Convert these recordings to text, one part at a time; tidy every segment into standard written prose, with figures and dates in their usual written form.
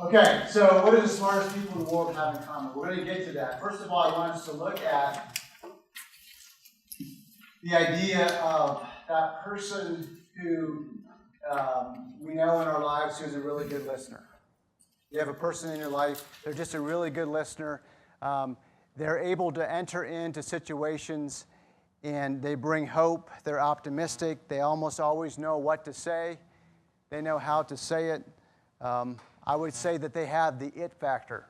Okay, so what do the smartest people in the world have in common? We're going to get to that. First of all, I want us to look at the idea of that person who we know in our lives who's a really good listener. You have a person in your life, they're just a really good listener. They're able to enter into situations and they bring hope. They're optimistic. They almost always know what to say. They know how to say it. I would say that they have the it factor.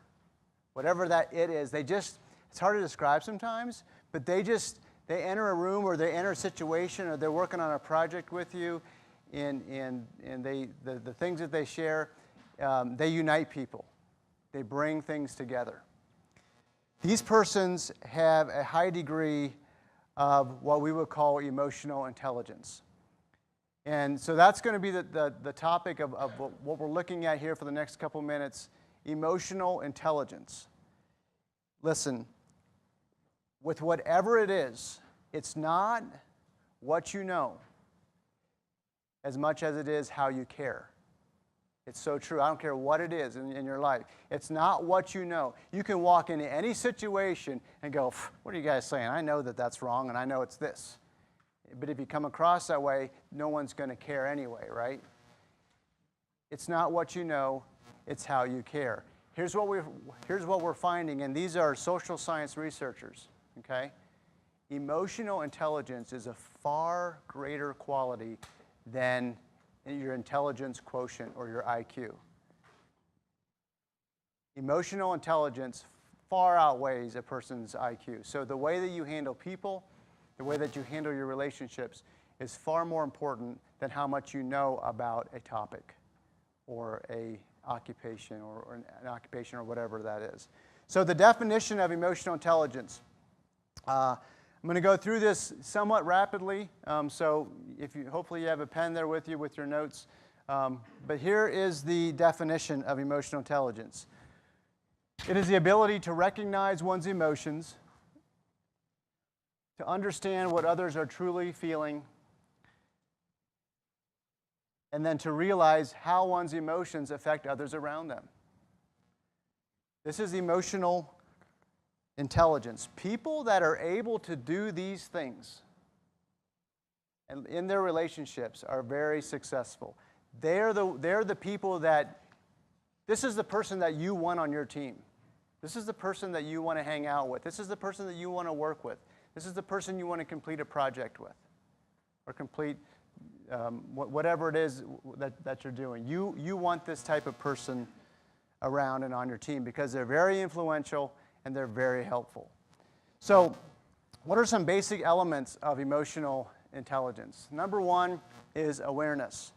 Whatever that it is, it's hard to describe sometimes, but they enter a room or they enter a situation or they're working on a project with you, and the things that they share, they unite people. They bring things together. These persons have a high degree of what we would call emotional intelligence. And so that's going to be the topic of what we're looking at here for the next couple minutes, emotional intelligence. Listen, with whatever it is, it's not what you know as much as it is how you care. It's so true. I don't care what it is in your life. It's not what you know. You can walk into any situation and go, what are you guys saying? I know that that's wrong, and I know it's this. But if you come across that way, no one's going to care anyway, right? It's not what you know, it's how you care. Here's what we're finding, and these are social science researchers, okay? Emotional intelligence is a far greater quality than your intelligence quotient or your IQ. Emotional intelligence far outweighs a person's IQ. So the way that you handle people, the way that you handle your relationships is far more important than how much you know about a topic or a occupation or an occupation or whatever that is. So the definition of emotional intelligence. I'm going to go through this somewhat rapidly, so hopefully you have a pen there with you with your notes. But here is the definition of emotional intelligence. It is the ability to recognize one's emotions, to understand what others are truly feeling, and then to realize how one's emotions affect others around them. This is emotional intelligence. People that are able to do these things and in their relationships are very successful. They're the people that, this is the person that you want on your team. This is the person that you want to hang out with. This is the person that you want to work with. This is the person you want to complete a project with or complete whatever it is that you're doing. You want this type of person around and on your team because they're very influential and they're very helpful. So what are some basic elements of emotional intelligence? Number one is awareness.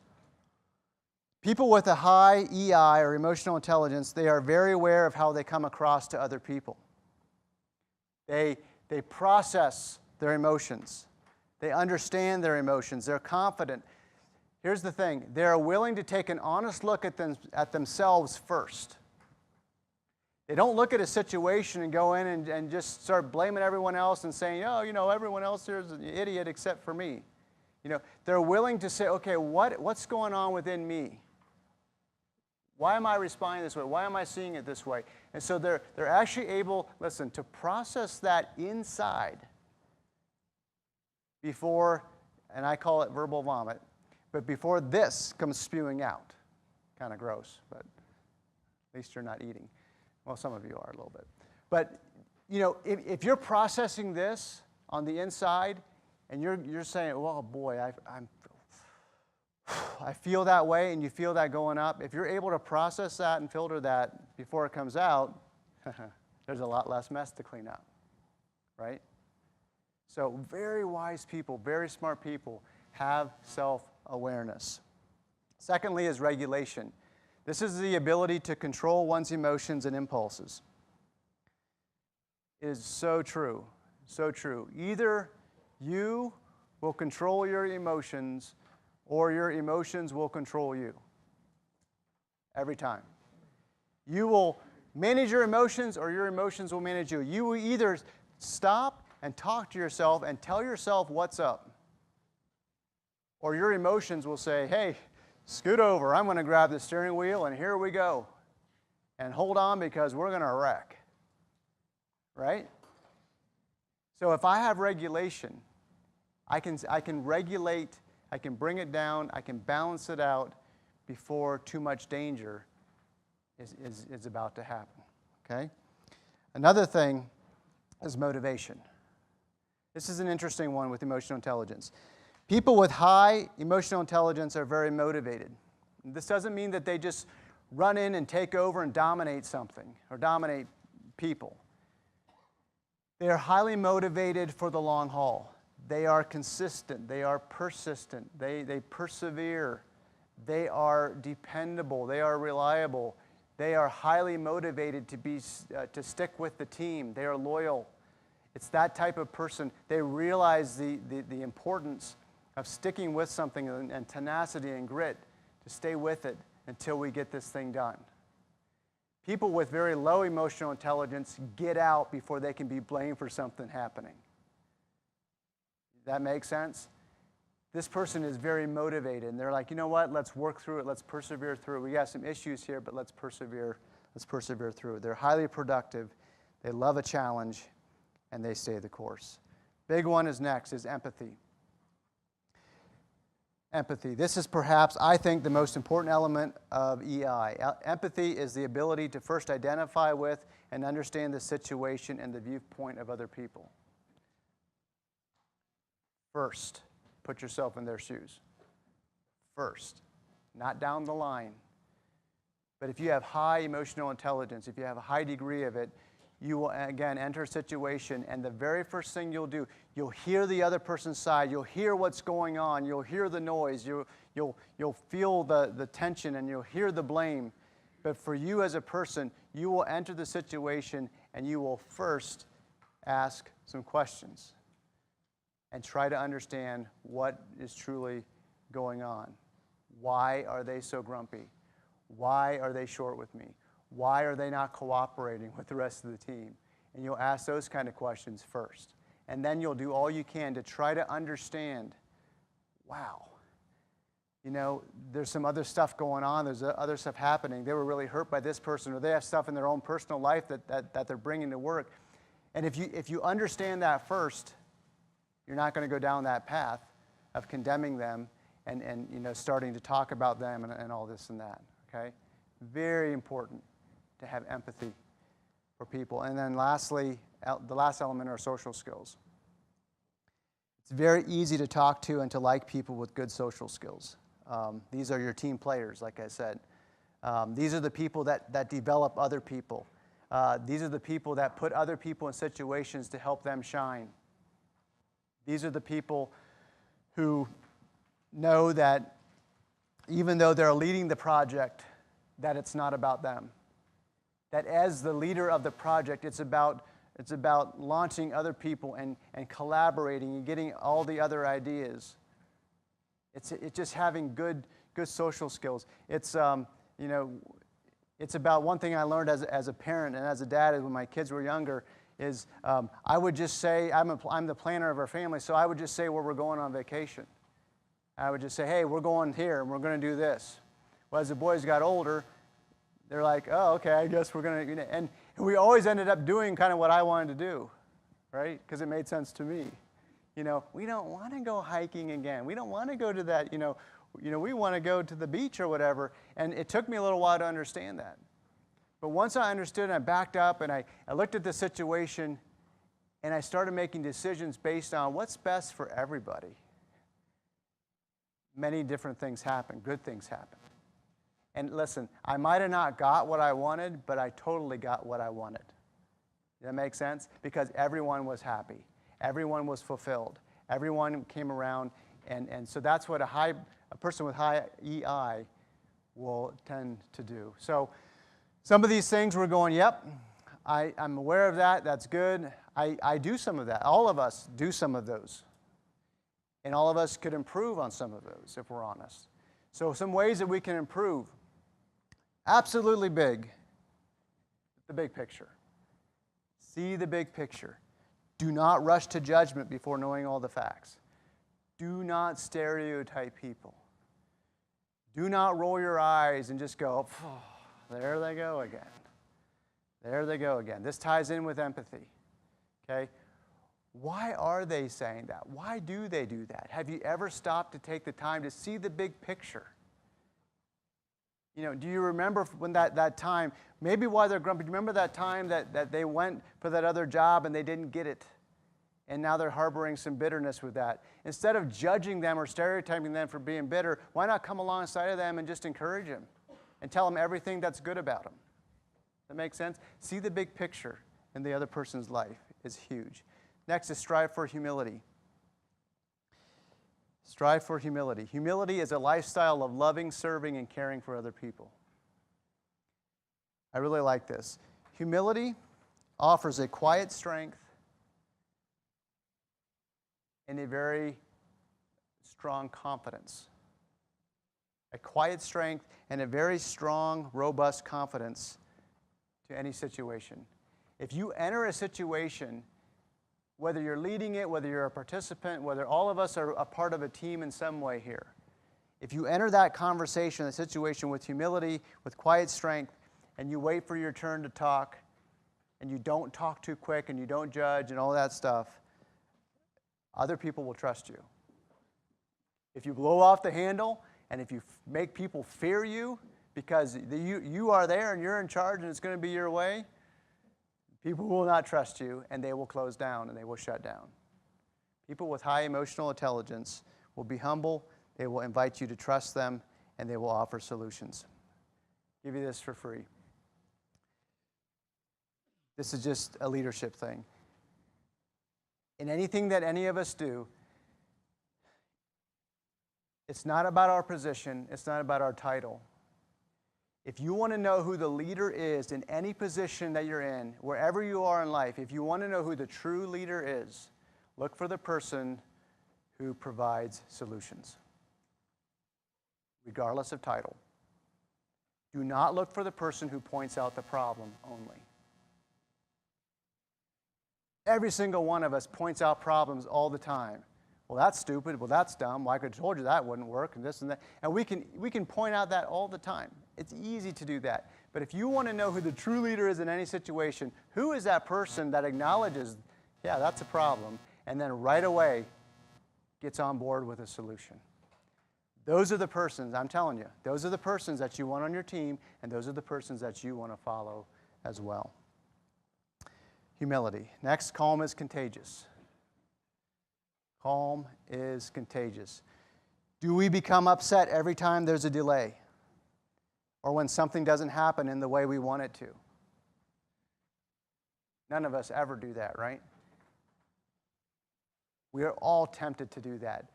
People with a high EI or emotional intelligence, they are very aware of how they come across to other people. They process their emotions. They understand their emotions. They're confident. Here's the thing. They're willing to take an honest look at themselves first. They don't look at a situation and go in and just start blaming everyone else and saying, oh, everyone else here is an idiot except for me. They're willing to say, okay, what's going on within me? Why am I responding this way? Why am I seeing it this way? And so they're actually able, listen, to process that inside before, and I call it verbal vomit, but before this comes spewing out. Kind of gross, but at least you're not eating. Well, some of you are a little bit. But, if you're processing this on the inside and you're saying, well, boy, I feel that way, and you feel that going up. If you're able to process that and filter that before it comes out, there's a lot less mess to clean up, right? So very wise people, very smart people have self-awareness. Secondly is regulation. This is the ability to control one's emotions and impulses. It is so true, so true. Either you will control your emotions or your emotions will control you. Every time. You will manage your emotions or your emotions will manage you. You will either stop and talk to yourself and tell yourself what's up, or your emotions will say, hey, scoot over. I'm going to grab the steering wheel and here we go. And hold on, because we're going to wreck. Right? So if I have regulation, I can regulate, I can bring it down, I can balance it out before too much danger is about to happen. Okay? Another thing is motivation. This is an interesting one with emotional intelligence. People with high emotional intelligence are very motivated. This doesn't mean that they just run in and take over and dominate something or dominate people. They are highly motivated for the long haul. They are consistent. They are persistent. They persevere. They are dependable. They are reliable. They are highly motivated to stick with the team. They are loyal. It's that type of person. They realize the importance of sticking with something and tenacity and grit to stay with it until we get this thing done. People with very low emotional intelligence get out before they can be blamed for something happening. That makes sense? This person is very motivated, and they're like, you know what, let's work through it, let's persevere through it. We got some issues here, but let's persevere through it. They're highly productive, they love a challenge, and they stay the course. Big one is next, is empathy. Empathy. This is perhaps, I think, the most important element of EI. Empathy is the ability to first identify with and understand the situation and the viewpoint of other people. First, put yourself in their shoes. First, not down the line. But if you have high emotional intelligence, if you have a high degree of it, you will, again, enter a situation, and the very first thing you'll do, you'll hear the other person's side, you'll hear what's going on, you'll hear the noise, you'll feel the tension, and you'll hear the blame. But for you as a person, you will enter the situation, and you will first ask some questions and try to understand what is truly going on. Why are they so grumpy? Why are they short with me? Why are they not cooperating with the rest of the team? And you'll ask those kind of questions first. And then you'll do all you can to try to understand, wow, you know, there's some other stuff going on, there's other stuff happening. They were really hurt by this person, or they have stuff in their own personal life that they're bringing to work. And if you understand that first, you're not going to go down that path of condemning them and you know, starting to talk about them and all this and that, okay? Very important to have empathy for people. And then lastly, the last element are social skills. It's very easy to talk to and to like people with good social skills. These are your team players, like I said. These are the people that develop other people. These are the people that put other people in situations to help them shine. These are the people who know that even though they're leading the project, that it's not about them. That as the leader of the project, it's about launching other people and collaborating and getting all the other ideas. It's just having good social skills. It's you know, it's about one thing I learned as a parent and as a dad when my kids were younger is I would just say, I'm the planner of our family, so I would just say where we're going on vacation. I would just say, hey, we're going here and we're going to do this. Well, as the boys got older, they're like, oh, okay, I guess we're going to, you know, and we always ended up doing kind of what I wanted to do, right? Because it made sense to me. You know, we don't want to go hiking again. We don't want to go to that, you know, we want to go to the beach or whatever. And it took me a little while to understand that. But once I understood and I backed up and I looked at the situation and I started making decisions based on what's best for everybody, many different things happen, good things happen. And listen, I might have not got what I wanted, but I totally got what I wanted. Does that make sense? Because everyone was happy. Everyone was fulfilled. Everyone came around. And so that's what a person with high EI will tend to do. So some of these things we're going, yep, I'm aware of that. That's good. I do some of that. All of us do some of those. And all of us could improve on some of those if we're honest. So some ways that we can improve. Absolutely big. The big picture. See the big picture. Do not rush to judgment before knowing all the facts. Do not stereotype people. Do not roll your eyes and just go, oh, there they go again. There they go again. This ties in with empathy. Okay? Why are they saying that? Why do they do that? Have you ever stopped to take the time to see the big picture? Do you remember when that time, maybe why they're grumpy, do you remember that time that they went for that other job and they didn't get it? And now they're harboring some bitterness with that. Instead of judging them or stereotyping them for being bitter, why not come alongside of them and just encourage them and tell them everything that's good about them? That makes sense? See the big picture in the other person's life is huge. Next is strive for humility. Strive for humility. Humility is a lifestyle of loving, serving, and caring for other people. I really like this. Humility offers a quiet strength and a very strong confidence. A quiet strength and a very strong, robust confidence to any situation. If you enter a situation, whether you're leading it, whether you're a participant, whether all of us are a part of a team in some way here, if you enter that conversation, the situation with humility, with quiet strength, and you wait for your turn to talk, and you don't talk too quick, and you don't judge, and all that stuff, other people will trust you. If you blow off the handle, and if you make people fear you because you are there and you're in charge and it's going to be your way, people will not trust you, and they will close down and they will shut down. People with high emotional intelligence will be humble, they will invite you to trust them, and they will offer solutions. I'll give you this for free. This is just a leadership thing. In anything that any of us do, it's not about our position, it's not about our title. If you want to know who the leader is in any position that you're in, wherever you are in life, if you want to know who the true leader is, look for the person who provides solutions, regardless of title. Do not look for the person who points out the problem only. Every single one of us points out problems all the time. Well, that's stupid. Well, that's dumb. Well, I could have told you that wouldn't work, and this and that. And we can point out that all the time. It's easy to do that. But if you want to know who the true leader is in any situation, who is that person that acknowledges, yeah, that's a problem, and then right away gets on board with a solution? Those are the persons, I'm telling you, those are the persons that you want on your team, and those are the persons that you want to follow as well. Humility. Next, calm is contagious. Calm is contagious. Do we become upset every time there's a delay? Or when something doesn't happen in the way we want it to? None of us ever do that, right? We are all tempted to do that.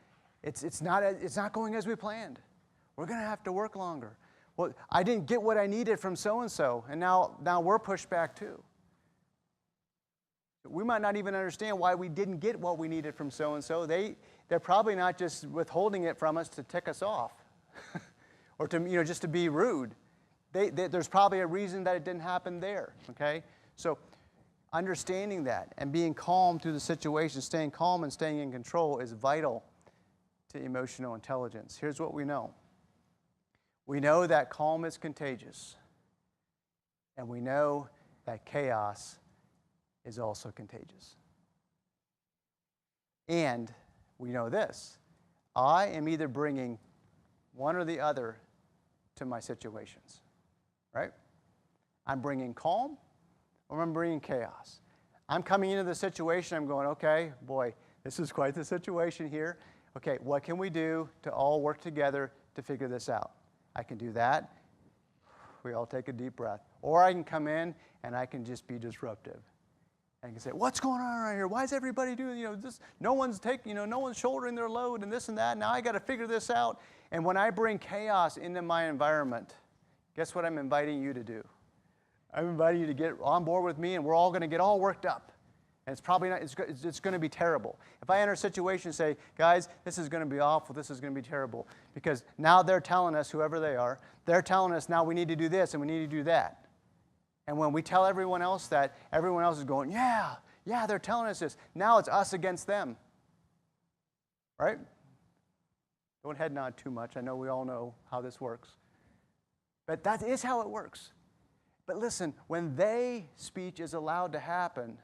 It's not going as we planned. We're going to have to work longer. Well, I didn't get what I needed from so-and-so, and now we're pushed back too. We might not even understand why we didn't get what we needed from so-and-so. They're probably not just withholding it from us to tick us off or to, just to be rude. There's probably a reason that it didn't happen there, okay? So understanding that and being calm through the situation, staying calm and staying in control is vital to emotional intelligence. Here's what we know. We know that calm is contagious, and we know that chaos is also contagious. And we know this. I am either bringing one or the other to my situations, right? I'm bringing calm or I'm bringing chaos. I'm coming into the situation, I'm going, okay, boy, this is quite the situation here. Okay, what can we do to all work together to figure this out? I can do that. We all take a deep breath. Or I can come in and I can just be disruptive. And you can say, what's going on around here? Why is everybody doing, this? No one's no one's shouldering their load and this and that. Now I got to figure this out. And when I bring chaos into my environment, guess what I'm inviting you to do? I'm inviting you to get on board with me, and we're all going to get all worked up. And it's probably not, it's going to be terrible. If I enter a situation and say, guys, this is going to be awful, this is going to be terrible, because now they're telling us, whoever they are, they're telling us now we need to do this and we need to do that. And when we tell everyone else that, everyone else is going, yeah, they're telling us this. Now it's us against them. Right? Don't head nod too much. I know we all know how this works. But that is how it works. But listen, when they speech is allowed to happen,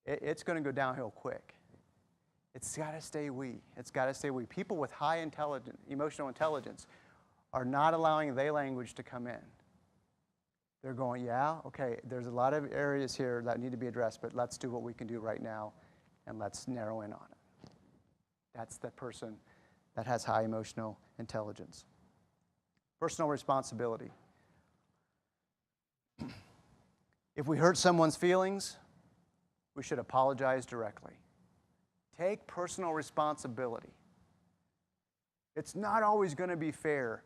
it's going to go downhill quick. It's got to stay we. It's got to stay we. People with high emotional intelligence are not allowing they language to come in. They're going, yeah, okay, there's a lot of areas here that need to be addressed, but let's do what we can do right now, and let's narrow in on it. That's the person that has high emotional intelligence. Personal responsibility. If we hurt someone's feelings, we should apologize directly. Take personal responsibility. It's not always going to be fair.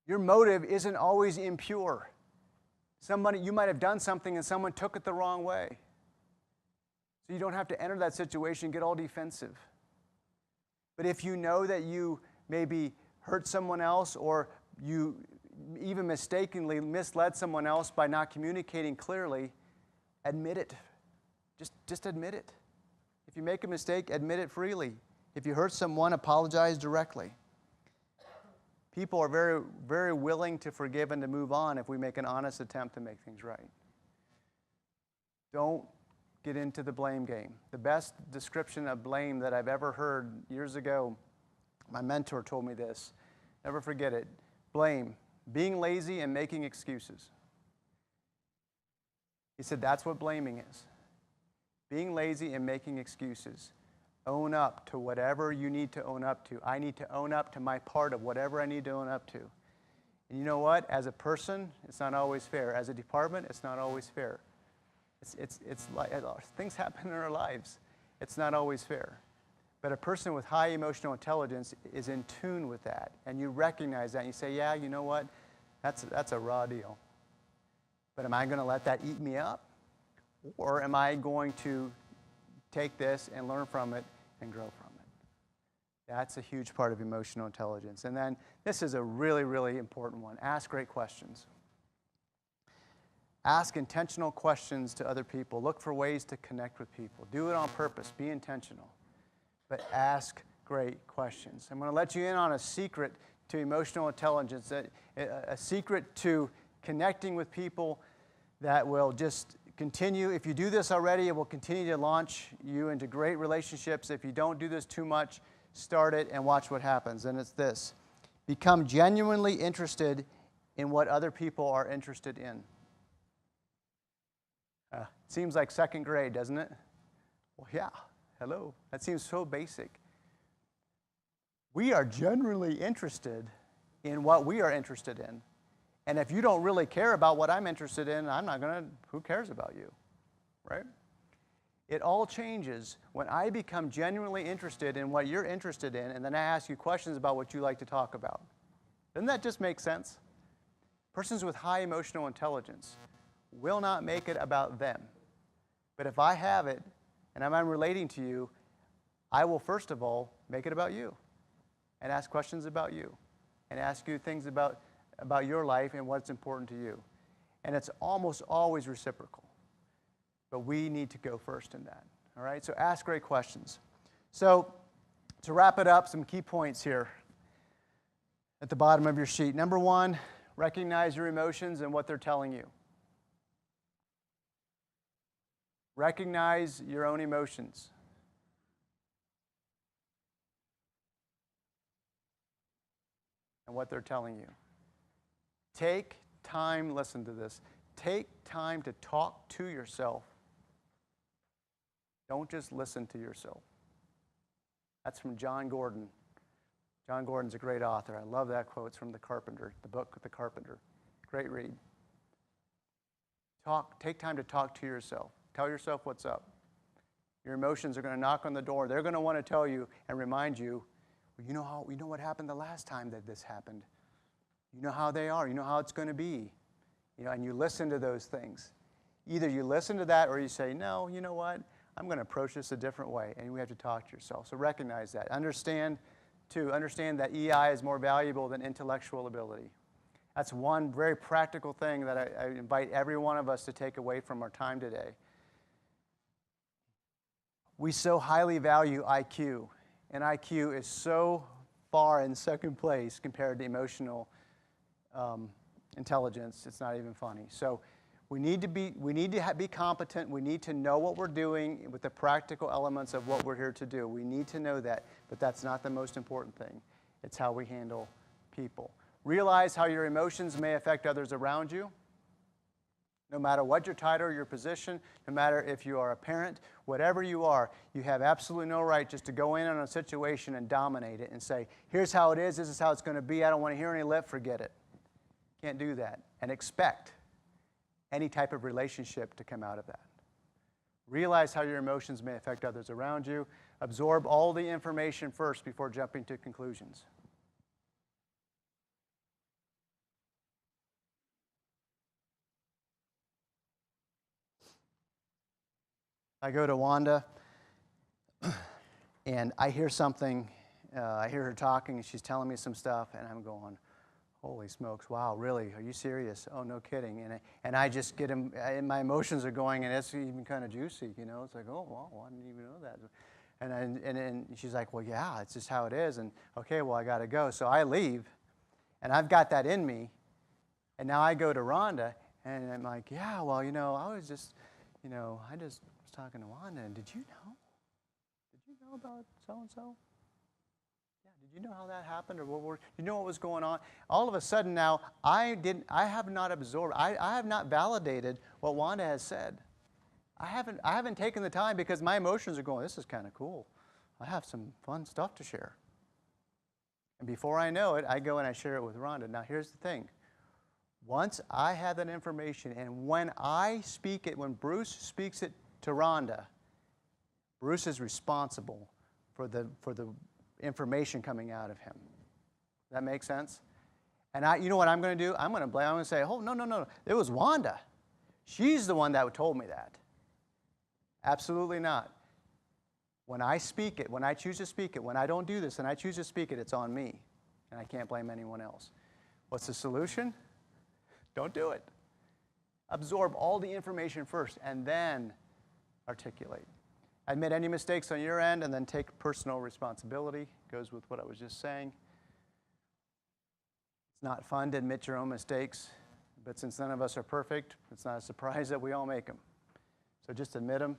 Your motive isn't always impure. You might have done something and someone took it the wrong way. So you don't have to enter that situation and get all defensive. But if you know that you maybe hurt someone else, or you even mistakenly misled someone else by not communicating clearly, admit it. Just admit it. If you make a mistake, admit it freely. If you hurt someone, apologize directly. People are very, very willing to forgive and to move on if we make an honest attempt to make things right. Don't get into the blame game. The best description of blame that I've ever heard years ago, my mentor told me this. Never forget it. Blame. Being lazy and making excuses. He said that's what blaming is. Being lazy and making excuses. Own up to whatever you need to own up to. I need to own up to my part of whatever I need to own up to. And you know what? As a person, it's not always fair. As a department, it's not always fair. It's like things happen in our lives. It's not always fair. But a person with high emotional intelligence is in tune with that. And you recognize that and you say, yeah, you know what? That's a raw deal. But am I going to let that eat me up? Or am I going to take this and learn from it and grow from it? That's a huge part of emotional intelligence. And then this is a really, really important one. Ask great questions. Ask intentional questions to other people. Look for ways to connect with people. Do it on purpose. Be intentional. But ask great questions. I'm going to let you in on a secret to emotional intelligence, a secret to connecting with people that will just continue. If you do this already, it will continue to launch you into great relationships. If you don't do this too much, start it and watch what happens. And it's this. Become genuinely interested in what other people are interested in. Seems like second grade, doesn't it? Well, yeah. Hello. That seems so basic. We are genuinely interested in what we are interested in. And if you don't really care about what I'm interested in, who cares about you, right? It all changes when I become genuinely interested in what you're interested in, and then I ask you questions about what you like to talk about. Doesn't that just make sense? Persons with high emotional intelligence will not make it about them. But if I have it, and I'm relating to you, I will first of all make it about you, and ask questions about you, and ask you things about your life and what's important to you. And it's almost always reciprocal. But we need to go first in that. All right? So ask great questions. So to wrap it up, some key points here at the bottom of your sheet. Number one, recognize your emotions and what they're telling you. Recognize your own emotions. And what they're telling you. Take time, listen to this, take time to talk to yourself. Don't just listen to yourself. That's from John Gordon. John Gordon's a great author. I love that quote. It's from The Carpenter, the book The Carpenter. Great read. Take time to talk to yourself. Tell yourself what's up. Your emotions are going to knock on the door. They're going to want to tell you and remind you, well, you know what happened the last time that this happened. You know how they are. You know how it's going to be. And you listen to those things. Either you listen to that or you say, no, you know what? I'm going to approach this a different way. And we have to talk to yourself. So recognize that. Understand that EI is more valuable than intellectual ability. That's one very practical thing that I invite every one of us to take away from our time today. We so highly value IQ. And IQ is so far in second place compared to emotional intelligence. It's not even funny. So we need to be competent. We need to know what we're doing with the practical elements of what we're here to do. We need to know that, but that's not the most important thing. It's how we handle people. Realize how your emotions may affect others around you. No matter what your title or your position, no matter if you are a parent, whatever you are, you have absolutely no right just to go in on a situation and dominate it and say, here's how it is, this is how it's going to be, I don't want to hear any lip, forget it. Can't do that. And expect any type of relationship to come out of that. Realize how your emotions may affect others around you. Absorb all the information first before jumping to conclusions. I go to Wanda, and I hear something. I hear her talking, and she's telling me some stuff, and I'm going, holy smokes, wow, really? Are you serious? Oh, no kidding. And I just get him, and my emotions are going, and it's even kind of juicy, you know? It's like, oh, wow, I didn't even know that. And she's like, well, yeah, it's just how it is. And, okay, well, I got to go. So I leave, and I've got that in me. And now I go to Rhonda, and I'm like, yeah, well, you know, I was just, you know, I just was talking to Wanda, and did you know? Did you know about so-and-so? Yeah, did you know how that happened? Or you know what was going on? All of a sudden now, I have not absorbed, I have not validated what Wanda has said. I haven't taken the time because my emotions are going, this is kind of cool. I have some fun stuff to share. And before I know it, I go and I share it with Rhonda. Now here's the thing. Once I have that information, and when I speak it, when Bruce speaks it to Rhonda, Bruce is responsible for the information coming out of him. Does that make sense? And you know what I'm going to do? I'm going to say, oh, no. It was Wanda. She's the one that told me that. Absolutely not. When I speak it, when I choose to speak it, when I don't do this and I choose to speak it, it's on me. And I can't blame anyone else. What's the solution? Don't do it. Absorb all the information first and then articulate. Admit any mistakes on your end and then take personal responsibility. Goes with what I was just saying. It's not fun to admit your own mistakes, but since none of us are perfect, it's not a surprise that we all make them. So just admit them.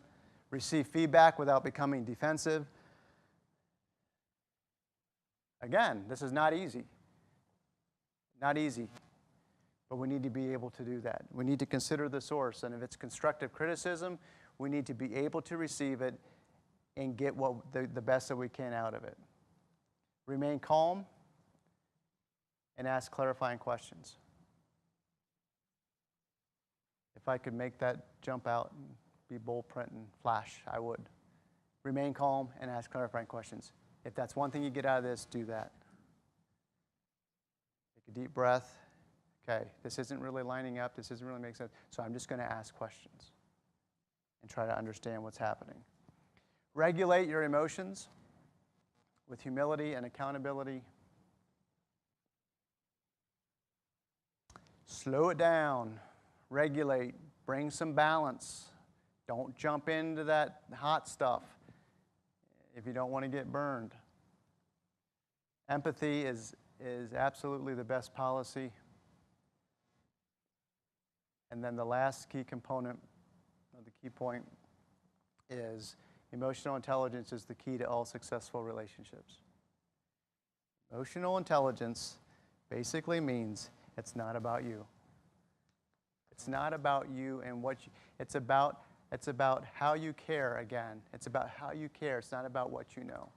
Receive feedback without becoming defensive. Again, this is not easy. Not easy. But we need to be able to do that. We need to consider the source. And if it's constructive criticism, we need to be able to receive it and get the best that we can out of it. Remain calm and ask clarifying questions. If I could make that jump out and be bold print and flash, I would. Remain calm and ask clarifying questions. If that's one thing you get out of this, do that. Take a deep breath. Okay, this isn't really lining up. This isn't really making sense. So I'm just going to ask questions and try to understand what's happening. Regulate your emotions with humility and accountability. Slow it down. Regulate. Bring some balance. Don't jump into that hot stuff if you don't want to get burned. Empathy is absolutely the best policy. And then the last key component, or the key point, is emotional intelligence is the key to all successful relationships. Emotional intelligence basically means it's not about you. It's not about you and what you, it's about how you care again. It's about how you care. It's not about what you know.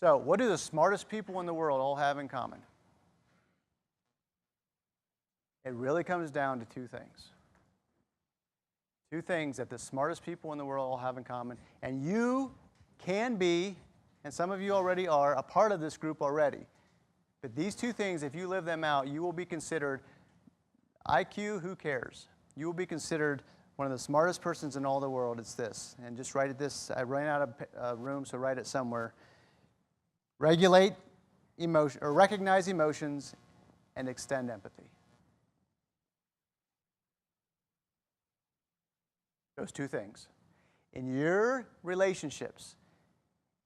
So, what do the smartest people in the world all have in common? It really comes down to two things. Two things that the smartest people in the world all have in common. And you can be, and some of you already are, a part of this group already. But these two things, if you live them out, you will be considered IQ, who cares? You will be considered one of the smartest persons in all the world. It's this. And just write it this. I ran out of room, so write it somewhere. Regulate emotion, or recognize emotions and extend empathy. Those two things. In your relationships,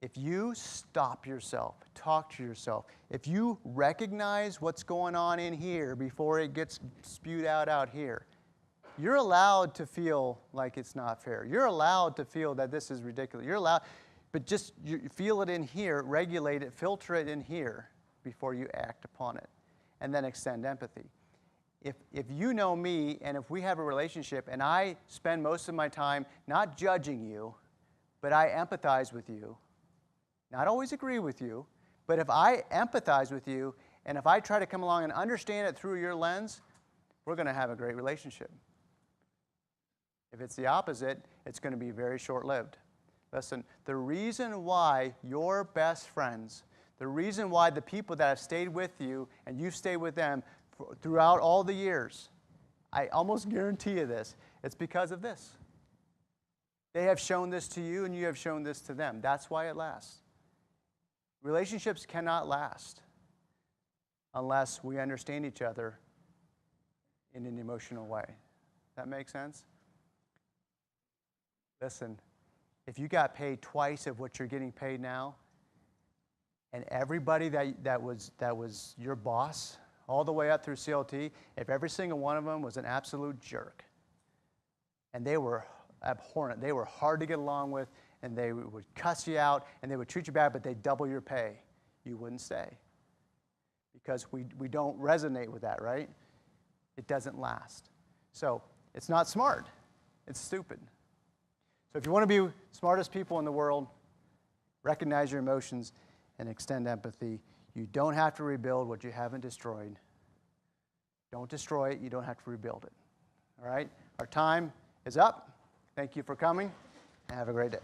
If you stop yourself, talk to yourself, if you recognize what's going on in here before it gets spewed out here, you're allowed to feel like it's not fair. You're allowed to feel that this is ridiculous. You're allowed, but just you feel it in here, regulate it, filter it in here before you act upon it, and then extend empathy. If you know me and if we have a relationship and I spend most of my time not judging you, but I empathize with you, not always agree with you, but if I empathize with you and if I try to come along and understand it through your lens, we're going to have a great relationship. If it's the opposite, it's going to be very short-lived. Listen, the reason why your best friends, the reason why the people that have stayed with you and you've stayed with them throughout all the years, I almost guarantee you this, it's because of this. They have shown this to you and you have shown this to them. That's why it lasts. Relationships cannot last unless we understand each other in an emotional way. That make sense? Listen, if you got paid twice of what you're getting paid now, and everybody that was your boss all the way up through CLT, if every single one of them was an absolute jerk, and they were abhorrent, they were hard to get along with, and they would cuss you out, and they would treat you bad, but they'd double your pay, you wouldn't stay. Because we don't resonate with that, right? It doesn't last. So it's not smart. It's stupid. So if you want to be smartest people in the world, recognize your emotions and extend empathy. You don't have to rebuild what you haven't destroyed. Don't destroy it. You don't have to rebuild it. All right? Our time is up. Thank you for coming, and have a great day.